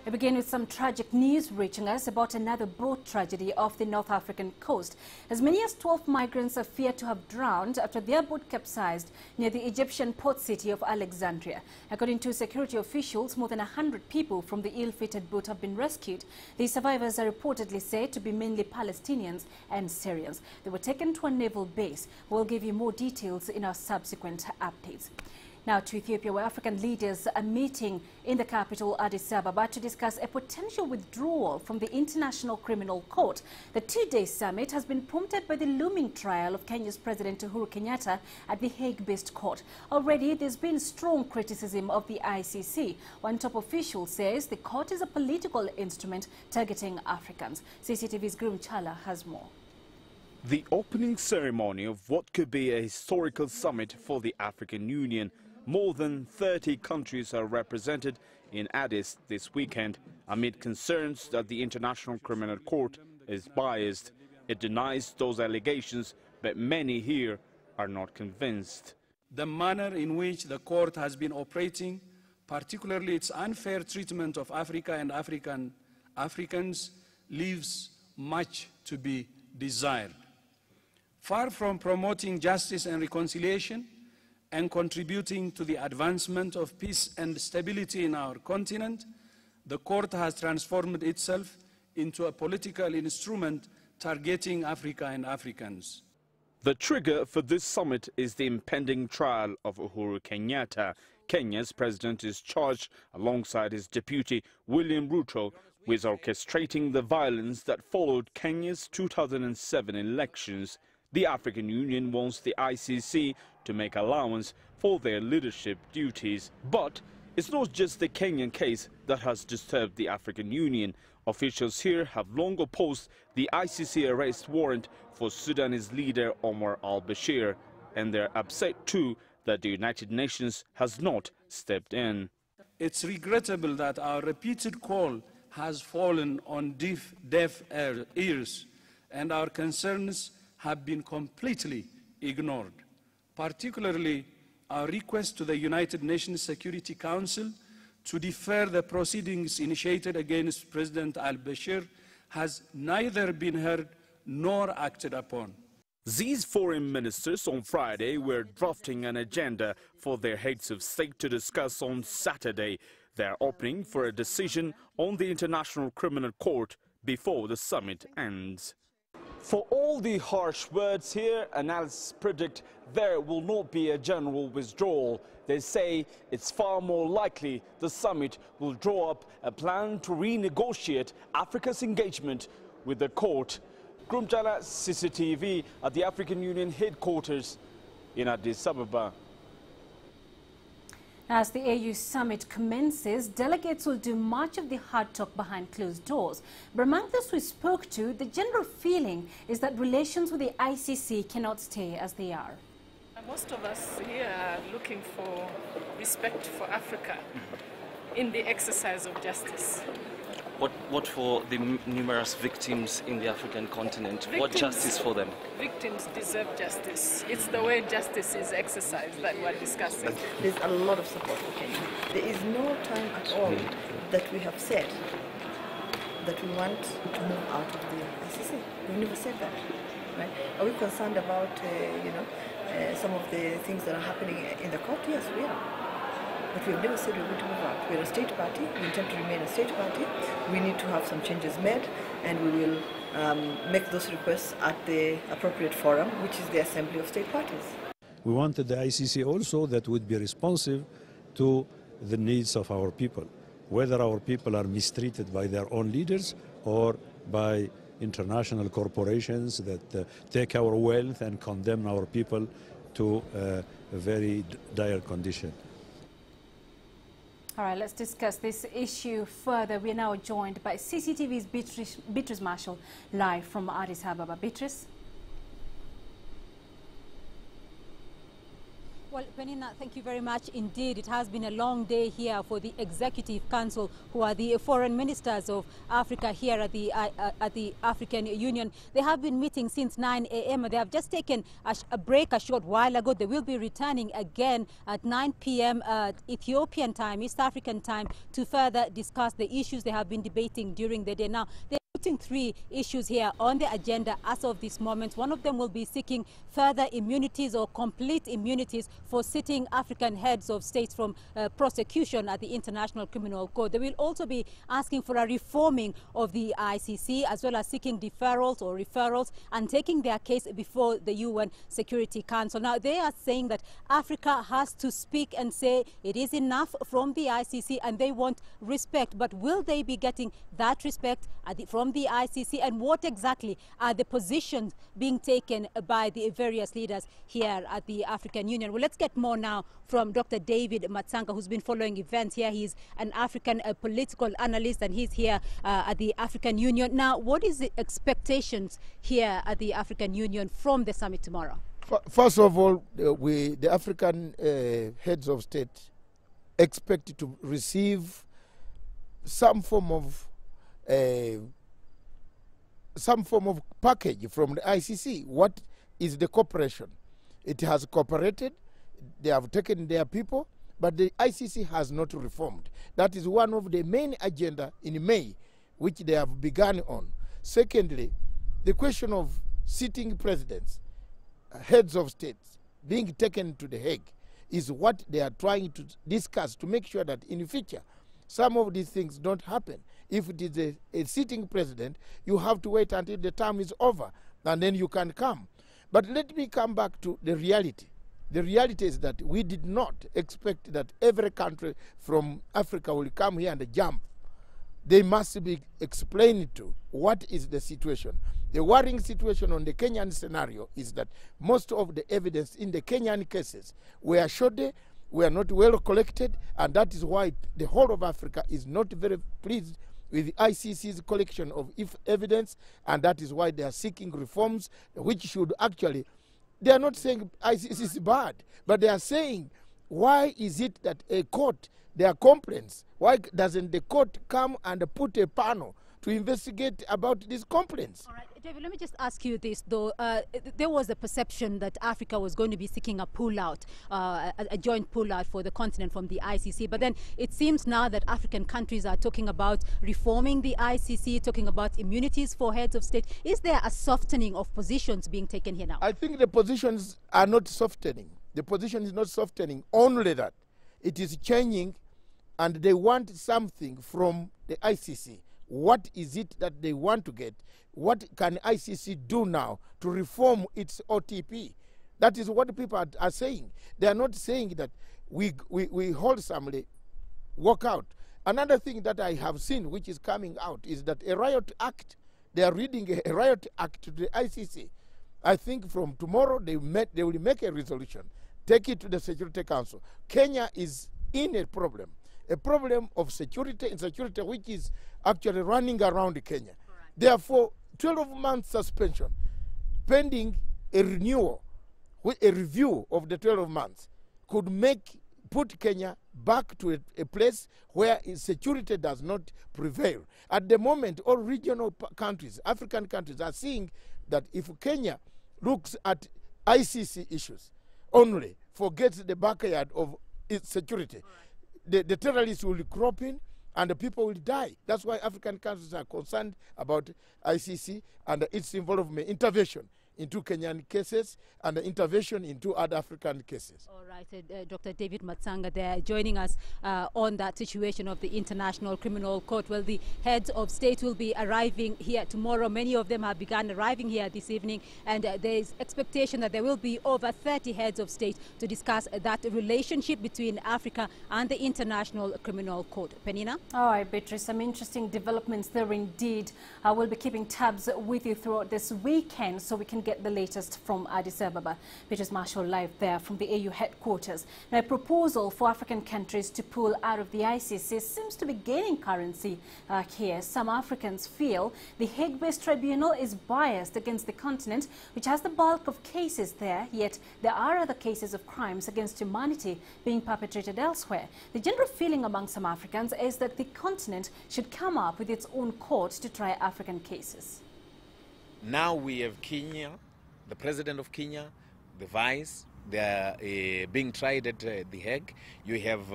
We begin with some tragic news reaching us about another boat tragedy off the North African coast. As many as 12 migrants are feared to have drowned after their boat capsized near the Egyptian port city of Alexandria. According to security officials, more than 100 people from the ill-fated boat have been rescued. The survivors are reportedly said to be mainly Palestinians and Syrians. They were taken to a naval base. We'll give you more details in our subsequent updates. Now to Ethiopia, where African leaders are meeting in the capital, Addis Ababa, to discuss a potential withdrawal from the International Criminal Court. The two-day summit has been prompted by the looming trial of Kenya's President Uhuru Kenyatta at the Hague-based court. Already, there's been strong criticism of the ICC. One top official says the court is a political instrument targeting Africans. CCTV's Groom Chala has more. The opening ceremony of what could be a historical summit for the African Union. More than 30 countries are represented in Addis this weekend amid concerns that the International Criminal Court is biased. It denies those allegations, but many here are not convinced. The manner in which the court has been operating, particularly its unfair treatment of Africa and Africans, leaves much to be desired. Far from promoting justice and reconciliation and contributing to the advancement of peace and stability in our continent, the court has transformed itself into a political instrument targeting Africa and Africans. The trigger for this summit is the impending trial of Uhuru Kenyatta. Kenya's president is charged alongside his deputy William Ruto with orchestrating the violence that followed Kenya's 2007 elections. The African Union wants the ICC to make allowance for their leadership duties. But it's not just the Kenyan case that has disturbed the African Union. Officials here have long opposed the ICC arrest warrant for Sudanese leader Omar al-Bashir, and they're upset too that the United Nations has not stepped in. It's regrettable that our repeated call has fallen on deaf ears, and our concerns have been completely ignored, particularly our request to the United Nations Security Council to defer the proceedings initiated against President al-Bashir has neither been heard nor acted upon. These foreign ministers on Friday were drafting an agenda for their heads of state to discuss on Saturday. They are opening for a decision on the International Criminal Court before the summit ends. For all the harsh words here, analysts predict there will not be a general withdrawal. They say it's far more likely the summit will draw up a plan to renegotiate Africa's engagement with the court. Grumjala, CCTV at the African Union headquarters in Addis Ababa. As the AU summit commences, delegates will do much of the hard talk behind closed doors. But among those we spoke to, the general feeling is that relations with the ICC cannot stay as they are. Most of us here are looking for respect for Africa in the exercise of justice. What for the numerous victims in the African continent? What justice for them? Victims deserve justice. It's the way justice is exercised that we're discussing. There's a lot of support for Kenya. There is no time at all that we have said that we want to move out of the ICC. We've never said that, right? Are we concerned about, some of the things that are happening in the court? Yes, we are. But we've never said we're going to move out. We're a state party. We intend to remain a state party. We need to have some changes made, and we will make those requests at the appropriate forum, which is the Assembly of State Parties. We wanted the ICC also that would be responsive to the needs of our people, whether our people are mistreated by their own leaders or by international corporations that take our wealth and condemn our people to a very dire condition. All right, let's discuss this issue further. We are now joined by CCTV's Beatrice Marshall, live from Addis Ababa. Beatrice? Well, Penina, thank you very much indeed. It has been a long day here for the Executive Council, who are the foreign ministers of Africa here at the African Union. They have been meeting since 9 a.m. They have just taken a break a short while ago. They will be returning again at 9 p.m. Ethiopian time, East African time, to further discuss the issues they have been debating during the day. Now, putting 3 issues here on the agenda as of this moment. One of them will be seeking further immunities or complete immunities for sitting African heads of states from prosecution at the International Criminal Court. They will also be asking for a reforming of the ICC, as well as seeking deferrals or referrals and taking their case before the UN Security Council. Now, they are saying that Africa has to speak and say it is enough from the ICC, and they want respect. But will they be getting that respect from the ICC, and what exactly are the positions being taken by the various leaders here at the African Union? Well, let's get more now from Dr. David Matsanga, who's been following events here. He's an African political analyst, and he's here at the African Union. Now, what is the expectations here at the African Union from the summit tomorrow? First of all, the African heads of state expect to receive some form of package from the ICC. What is the cooperation? It has cooperated, they have taken their people, but the ICC has not reformed. That is one of the main agenda in May, which they have begun on. Secondly, the question of sitting presidents, heads of states, being taken to The Hague is what they are trying to discuss to make sure that in the future, some of these things don't happen. If it is a sitting president, you have to wait until the term is over, and then you can come. But let me come back to the reality. The reality is that we did not expect that every country from Africa will come here and jump. They must be explained to what is the situation. The worrying situation on the Kenyan scenario is that most of the evidence in the Kenyan cases were shoddy, were not well collected, and that is why the whole of Africa is not very pleased with the ICC's collection of evidence, and that is why they are seeking reforms, which should actually, they are not saying ICC is bad, but they are saying, why is it that a court, their complaints, why doesn't the court come and put a panel to investigate about these complaints? All right, David, let me just ask you this, though. There was a perception that Africa was going to be seeking a pullout, a joint pullout for the continent from the ICC. But then it seems now that African countries are talking about reforming the ICC, talking about immunities for heads of state. Is there a softening of positions being taken here now? I think the positions are not softening. The position is not softening, only that it is changing, and they want something from the ICC. What is it that they want to get? What can ICC do now to reform its OTP? That is what people are saying. They are not saying that we wholesomely walk out. Another thing that I have seen which is coming out is that a riot act, they are reading a riot act to the ICC. I think from tomorrow they will make a resolution, take it to the Security Council. Kenya is in a problem of security, insecurity, which is actually running around Kenya. Correct. Therefore, 12-month suspension, pending a renewal, a review of the 12 months, could put Kenya back to a place where security does not prevail. At the moment, all regional countries, African countries, are seeing that if Kenya looks at ICC issues only, forgets the backyard of its security, right, the terrorists will crop in and the people will die. That's why African countries are concerned about ICC and its involvement, intervention into Kenyan cases and intervention into other African cases. All right, Dr. David Matsanga there joining us on that situation of the International Criminal Court. Well, the heads of state will be arriving here tomorrow. Many of them have begun arriving here this evening, and there is expectation that there will be over 30 heads of state to discuss that relationship between Africa and the International Criminal Court. Penina? All right, Beatrice, some interesting developments there indeed. We'll be keeping tabs with you throughout this weekend so we can can get the latest from Addis Ababa, which is Marshall live there from the AU headquarters. Now, a proposal for African countries to pull out of the ICC seems to be gaining currency here. Some Africans feel the Hague-based tribunal is biased against the continent, which has the bulk of cases there, yet there are other cases of crimes against humanity being perpetrated elsewhere. The general feeling among some Africans is that the continent should come up with its own court to try African cases. Now we have Kenya, the president of Kenya, the vice, they are being tried at The Hague. You have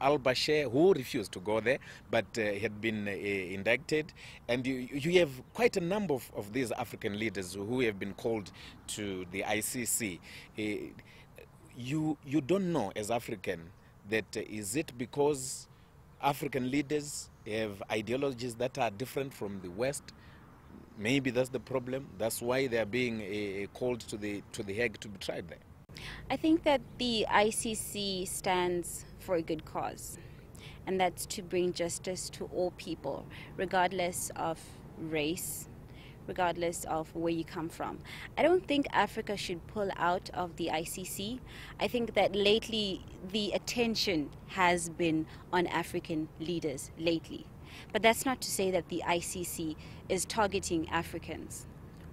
al-Bashir, who refused to go there, but had been indicted. And you have quite a number of these African leaders who have been called to the ICC. You don't know, as African, that is it because African leaders have ideologies that are different from the West? Maybe that's the problem. That's why they are being called to the Hague to be tried there. I think that the ICC stands for a good cause, and that's to bring justice to all people, regardless of race, regardless of where you come from. I don't think Africa should pull out of the ICC. I think that lately the attention has been on African leaders lately. But that's not to say that the ICC is targeting Africans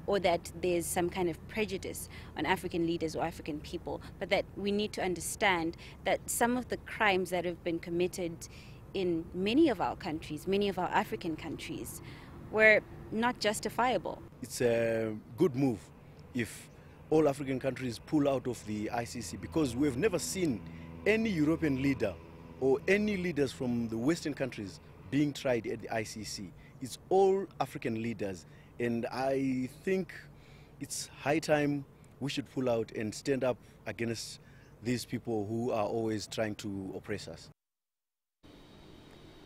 or that there's some kind of prejudice on African leaders or African people, but that we need to understand that some of the crimes that have been committed in many of our countries, many of our African countries, were not justifiable. It's a good move if all African countries pull out of the ICC, because we've never seen any European leader or any leaders from the Western countries being tried at the ICC. It's all African leaders, and I think it's high time we should pull out and stand up against these people who are always trying to oppress us.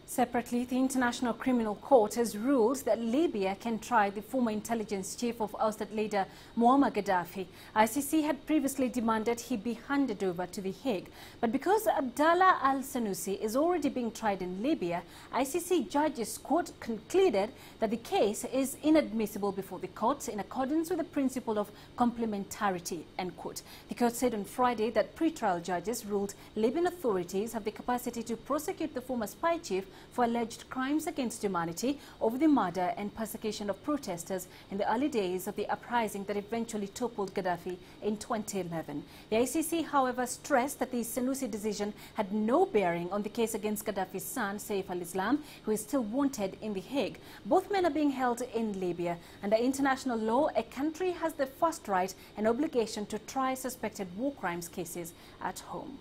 Separately, the International Criminal Court has ruled that Libya can try the former intelligence chief of ousted leader Muammar Gaddafi. ICC had previously demanded he be handed over to The Hague. But because Abdallah al-Senussi is already being tried in Libya, ICC judges court concluded that the case is inadmissible before the court in accordance with the principle of complementarity, end quote. The court said on Friday that pre-trial judges ruled Libyan authorities have the capacity to prosecute the former spy chief for alleged crimes against humanity over the murder and persecution of protesters in the early days of the uprising that eventually toppled Gaddafi in 2011. The ICC, however, stressed that the Senussi decision had no bearing on the case against Gaddafi's son, Saif al-Islam, who is still wanted in The Hague. Both men are being held in Libya. Under international law, a country has the first right and obligation to try suspected war crimes cases at home.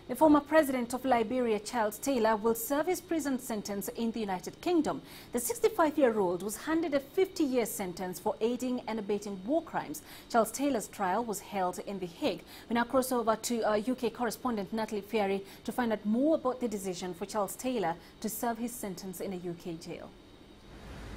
The former president of Liberia, Charles Taylor, will serve his prison sentence in the United Kingdom. The 65-year-old was handed a 50-year sentence for aiding and abetting war crimes. Charles Taylor's trial was held in The Hague. We now cross over to our UK correspondent Natalie Ferry to find out more about the decision for Charles Taylor to serve his sentence in a UK jail.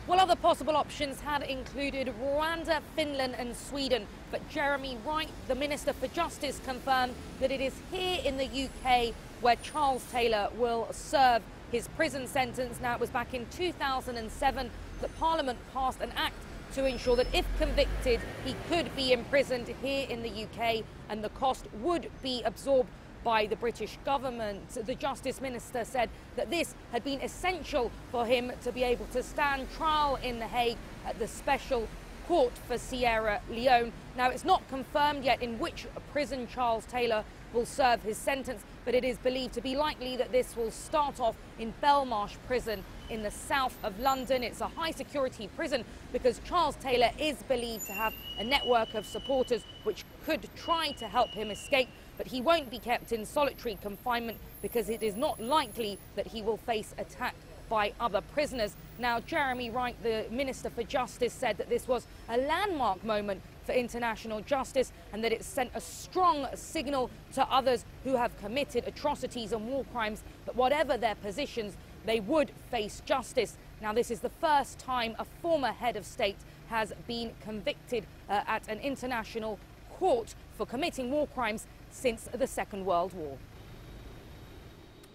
Well, other possible options had included Rwanda, Finland and Sweden. But Jeremy Wright, the Minister for Justice, confirmed that it is here in the UK where Charles Taylor will serve his prison sentence. Now, it was back in 2007 that Parliament passed an act to ensure that if convicted, he could be imprisoned here in the UK and the cost would be absorbed by the British government. The Justice Minister said that this had been essential for him to be able to stand trial in The Hague at the Special Court for Sierra Leone. Now, it's not confirmed yet in which prison Charles Taylor will serve his sentence, but it is believed to be likely that this will start off in Belmarsh Prison in the south of London. It's a high security prison because Charles Taylor is believed to have a network of supporters which could try to help him escape. But he won't be kept in solitary confinement because it is not likely that he will face attack by other prisoners. Now, Jeremy Wright, the Minister for Justice, said that this was a landmark moment for international justice and that it sent a strong signal to others who have committed atrocities and war crimes, that whatever their positions, they would face justice. Now, this is the first time a former head of state has been convicted at an international court for committing war crimes since the Second World War.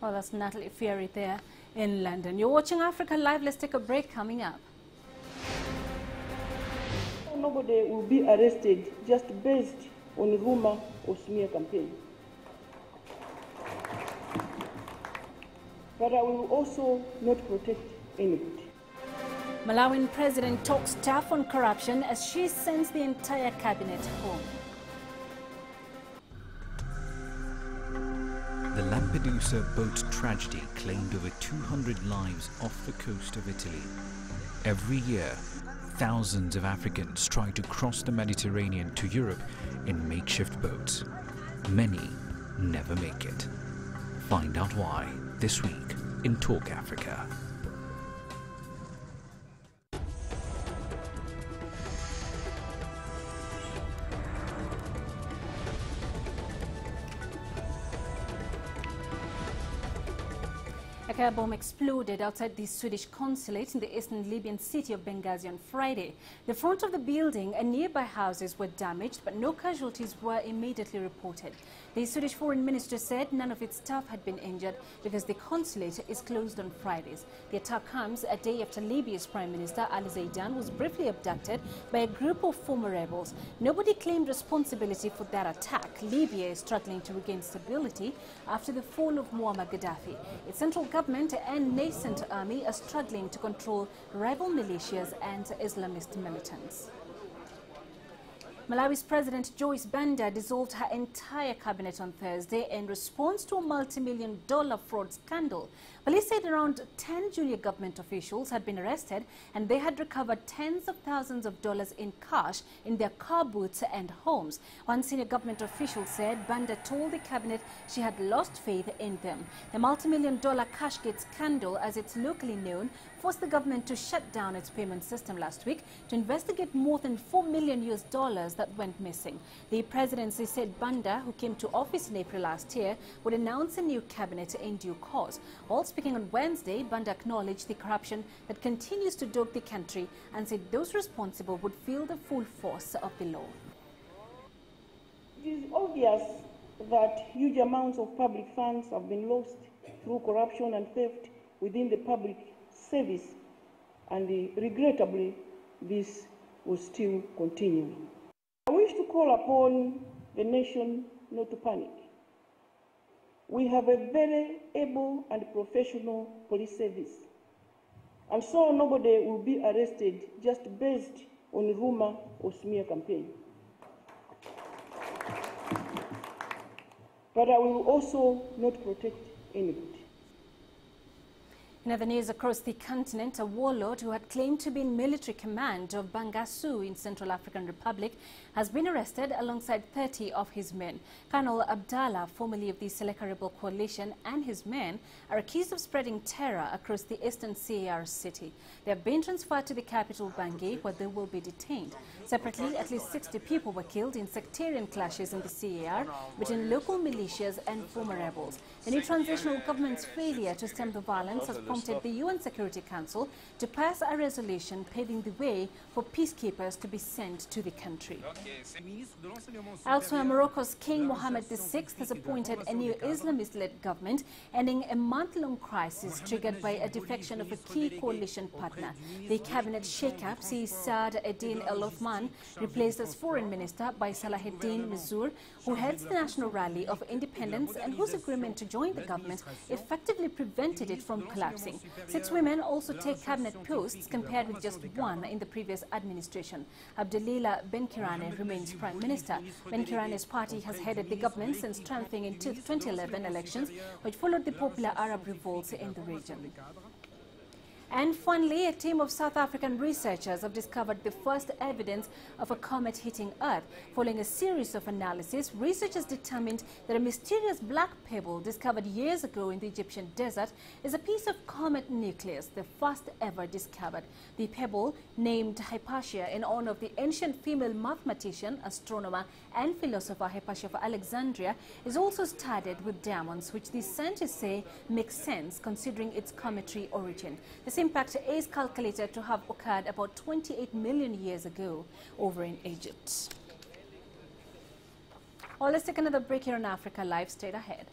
Well, that's Natalie Ferry there in London. You're watching Africa Live. Let's take a break. Coming up. nobody will be arrested just based on rumor or smear campaign. But I will also not protect anybody. Malawian president talks tough on corruption as she sends the entire cabinet home. The Lampedusa boat tragedy claimed over 200 lives off the coast of Italy. Every year, thousands of Africans try to cross the Mediterranean to Europe in makeshift boats. Many never make it. Find out why this week in Talk Africa. A car bomb exploded outside the Swedish consulate in the eastern Libyan city of Benghazi on Friday. The front of the building and nearby houses were damaged, but no casualties were immediately reported. The Swedish foreign minister said none of its staff had been injured because the consulate is closed on Fridays. The attack comes a day after Libya's Prime Minister Ali Zaidan was briefly abducted by a group of former rebels. Nobody claimed responsibility for that attack. Libya is struggling to regain stability after the fall of Muammar Gaddafi. Its central government and nascent army are struggling to control rival militias and Islamist militants. Malawi's President Joyce Banda dissolved her entire cabinet on Thursday in response to a multi-million-dollar fraud scandal. Police said around 10 junior government officials had been arrested and they had recovered tens of thousands of dollars in cash in their car boots and homes. One senior government official said Banda told the cabinet she had lost faith in them. The multi-million-dollar Cashgate scandal, as it's locally known, forced the government to shut down its payment system last week to investigate more than $4 million that went missing. The presidency said Banda, who came to office in April last year, would announce a new cabinet in due course. While speaking on Wednesday, Banda acknowledged the corruption that continues to dog the country and said those responsible would feel the full force of the law. It is obvious that huge amounts of public funds have been lost through corruption and theft within the public service, and regrettably, this will still continue. I wish to call upon the nation not to panic. We have a very able and professional police service, and so nobody will be arrested just based on rumor or smear campaign. But I will also not protect anybody. In other news across the continent, a warlord who had claimed to be in military command of Bangassou in Central African Republic has been arrested alongside 30 of his men. Colonel Abdallah, formerly of the Seleka Rebel Coalition, and his men are accused of spreading terror across the eastern CAR city. They have been transferred to the capital Bangui, where they will be detained. Separately, at least 60 people were killed in sectarian clashes in the CAR between local militias and former rebels. The new transitional government's failure to stem the violence has prompted the UN Security Council to pass a resolution paving the way for peacekeepers to be sent to the country. Elsewhere, Morocco's King Mohammed VI has appointed a new Islamist-led government, ending a month-long crisis triggered by a defection of a key coalition partner. The cabinet shake-up sees Saad Eddin El Othman replaced as foreign minister by Salaheddin Mizur, who heads the National Rally of Independence and whose agreement to join the government effectively prevented it from collapsing. 6 women also take cabinet posts, compared with just 1 in the previous administration. Abdelila Benkirane remains prime minister. Benkirane's party has headed the government since triumphing in 2011 elections, which followed the popular Arab revolts in the region. And finally, a team of South African researchers have discovered the first evidence of a comet hitting Earth. Following a series of analyses, researchers determined that a mysterious black pebble discovered years ago in the Egyptian desert is a piece of comet nucleus, the first ever discovered. The pebble, named Hypatia in honor of the ancient female mathematician, astronomer and philosopher Hypatia of Alexandria, is also studded with diamonds, which the scientists say makes sense considering its cometary origin. This impact is calculated to have occurred about 28 million years ago over in Egypt. Well, let's take another break here on Africa Live. Straight ahead.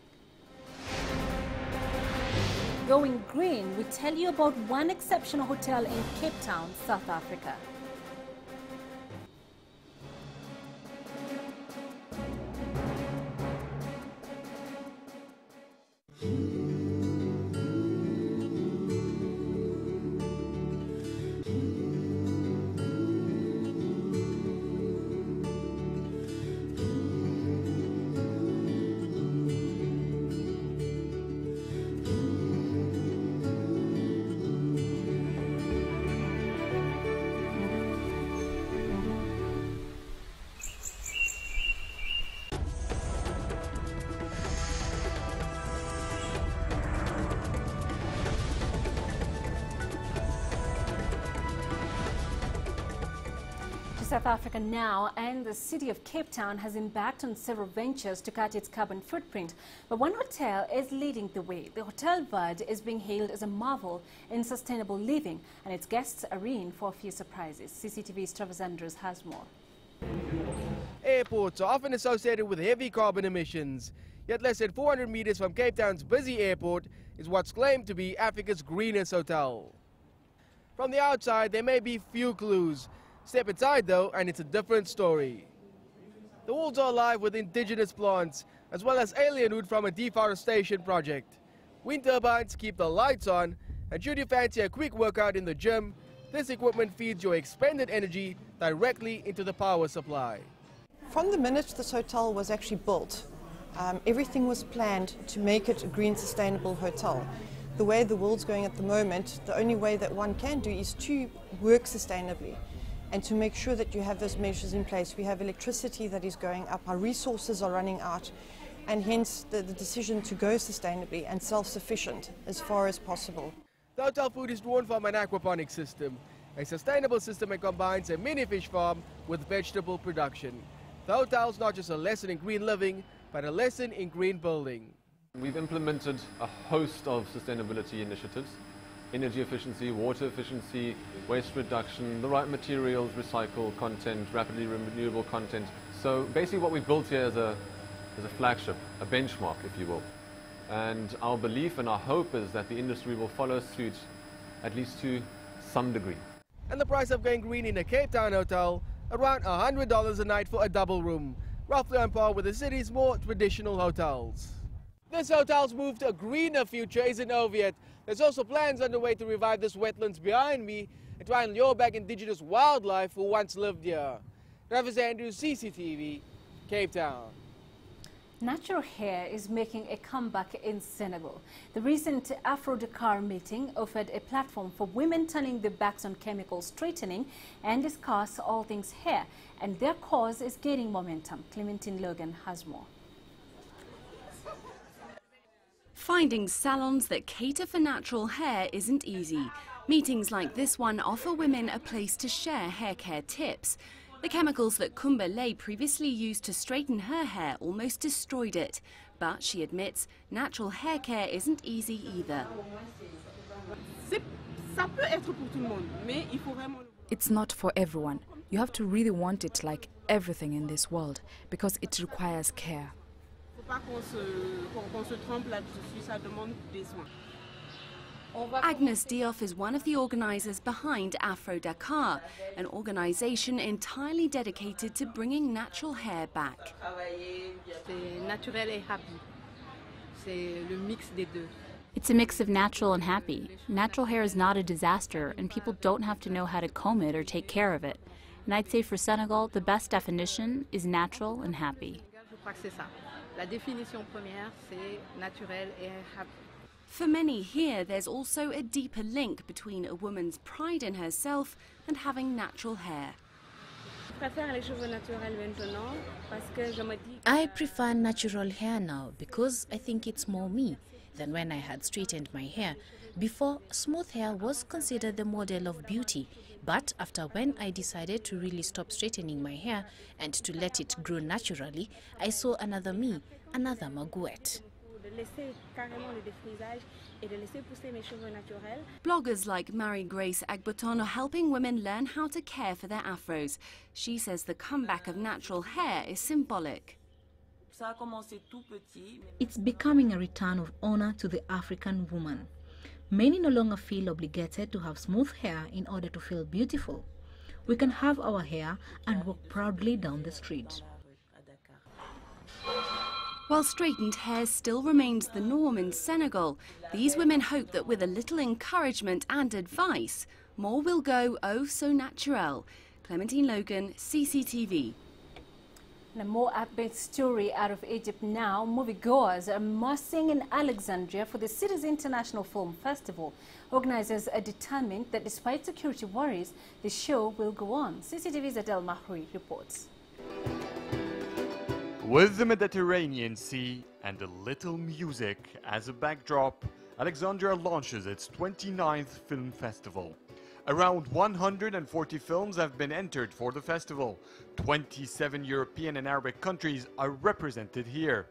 Going green, we tell you about one exceptional hotel in Cape Town, South Africa. South Africa now, and the city of Cape Town has embarked on several ventures to cut its carbon footprint. But one hotel is leading the way. The Hotel Verde is being hailed as a marvel in sustainable living, and its guests are in for a few surprises. CCTV's Travis Andrews has more. Airports are often associated with heavy carbon emissions, yet less than 400 meters from Cape Town's busy airport is what's claimed to be Africa's greenest hotel. From the outside, there may be few clues. Step inside though, and it's a different story. The walls are alive with indigenous plants, as well as alien wood from a deforestation project. Wind turbines keep the lights on, and should you fancy a quick workout in the gym, this equipment feeds your expended energy directly into the power supply. From the minute this hotel was actually built, everything was planned to make it a green, sustainable hotel. The way the world's going at the moment, the only way that one can do is to work sustainably and to make sure that you have those measures in place. We have electricity that is going up, our resources are running out, and hence the decision to go sustainably and self-sufficient as far as possible. The hotel food is drawn from an aquaponic system, a sustainable system that combines a mini fish farm with vegetable production. The hotel's not just a lesson in green living, but a lesson in green building. We've implemented a host of sustainability initiatives: energy efficiency, water efficiency, waste reduction, the right materials, recycled content, rapidly renewable content. So basically what we've built here is a flagship, a benchmark, if you will. And our belief and our hope is that the industry will follow suit, at least to some degree. And the price of going green in a Cape Town hotel, around $100 a night for a double room, roughly on par with the city's more traditional hotels. This hotel's move to a greener future isn't over yet. There's also plans underway to revive this wetlands behind me and try and lure back indigenous wildlife who once lived here. Travis Andrews, CCTV, Cape Town. Natural hair is making a comeback in Senegal. The recent Afro-Dakar meeting offered a platform for women turning their backs on chemical straightening and discuss all things hair, and their cause is gaining momentum. Clementine Logan has more. Finding salons that cater for natural hair isn't easy. Meetings like this one offer women a place to share hair care tips. The chemicals that Kumbele previously used to straighten her hair almost destroyed it. But she admits natural hair care isn't easy either. It's not for everyone. You have to really want it, like everything in this world, because it requires care. Agnes Diouf is one of the organisers behind Afro-Dakar, an organisation entirely dedicated to bringing natural hair back. It's a mix of natural and happy. Natural hair is not a disaster, and people don't have to know how to comb it or take care of it. And I'd say for Senegal, the best definition is natural and happy. For many here, there's also a deeper link between a woman's pride in herself and having natural hair. I prefer natural hair now because I think it's more me than when I had straightened my hair. Before, smooth hair was considered the model of beauty, but after when I decided to really stop straightening my hair and to let it grow naturally, I saw another me, another Magouette. Bloggers like Marie-Grace Agboton are helping women learn how to care for their afros. She says the comeback of natural hair is symbolic. It's becoming a return of honor to the African woman. Many no longer feel obligated to have smooth hair in order to feel beautiful. We can have our hair and walk proudly down the street. While straightened hair still remains the norm in Senegal, these women hope that with a little encouragement and advice, more will go oh so naturel. Clementine Logan, CCTV. And a more upbeat story out of Egypt now. Moviegoers are massing in Alexandria for the city's International Film Festival. Organizers are determined that despite security worries, the show will go on. CCTV's Adel Mahri reports. With the Mediterranean Sea and a little music as a backdrop, Alexandria launches its 29th film festival. Around 140 films have been entered for the festival. 27 European and Arabic countries are represented here.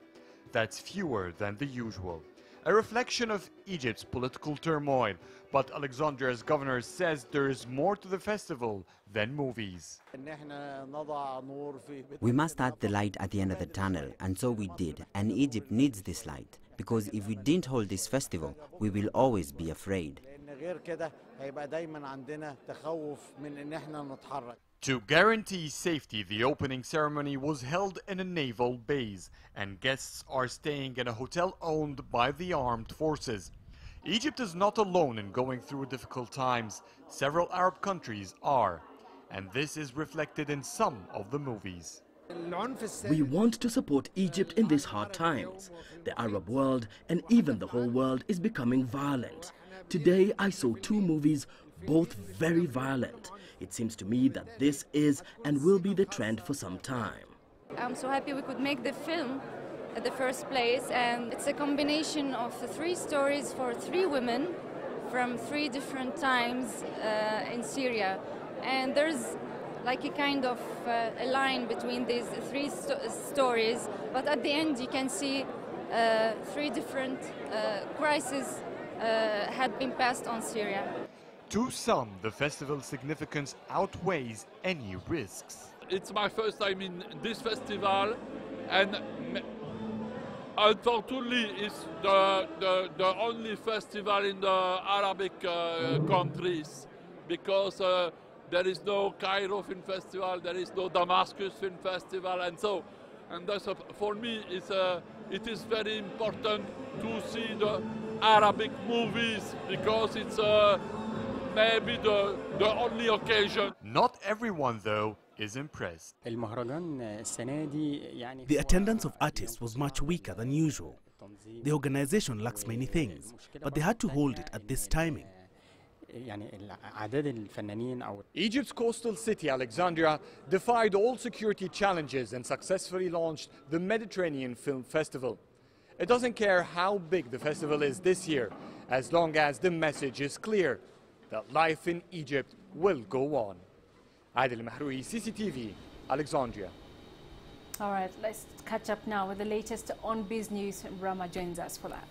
That's fewer than the usual. A reflection of Egypt's political turmoil, but Alexandria's governor says there is more to the festival than movies. We must add the light at the end of the tunnel, and so we did, and Egypt needs this light, because if we didn't hold this festival, we will always be afraid. To guarantee safety, the opening ceremony was held in a naval base, and guests are staying in a hotel owned by the armed forces. Egypt is not alone in going through difficult times. Several Arab countries are, and this is reflected in some of the movies. We want to support Egypt in these hard times. The Arab world and even the whole world is becoming violent. Today I saw 2 movies, both very violent. It seems to me that this is and will be the trend for some time. I'm so happy we could make the film at the first place, and it's a combination of 3 stories for 3 women from 3 different times in Syria. And there's like a kind of a line between these 3 stories, but at the end you can see 3 different crises had been passed on Syria. To some, the festival's significance outweighs any risks. It's my first time in this festival, and unfortunately it's the only festival in the Arabic countries, because there is no Cairo Film Festival, there is no Damascus Film Festival, and that's for me it is very important to see the Arabic movies, because it's maybe the only occasion. Not everyone, though, is impressed. The attendance of artists was much weaker than usual. The organization lacks many things, but they had to hold it at this timing. Egypt's coastal city, Alexandria, defied all security challenges and successfully launched the Mediterranean Film Festival. It doesn't care how big the festival is this year, as long as the message is clear that life in Egypt will go on. Adil Mahroui, CCTV, Alexandria. All right, let's catch up now with the latest on Biz News. Rama joins us for that.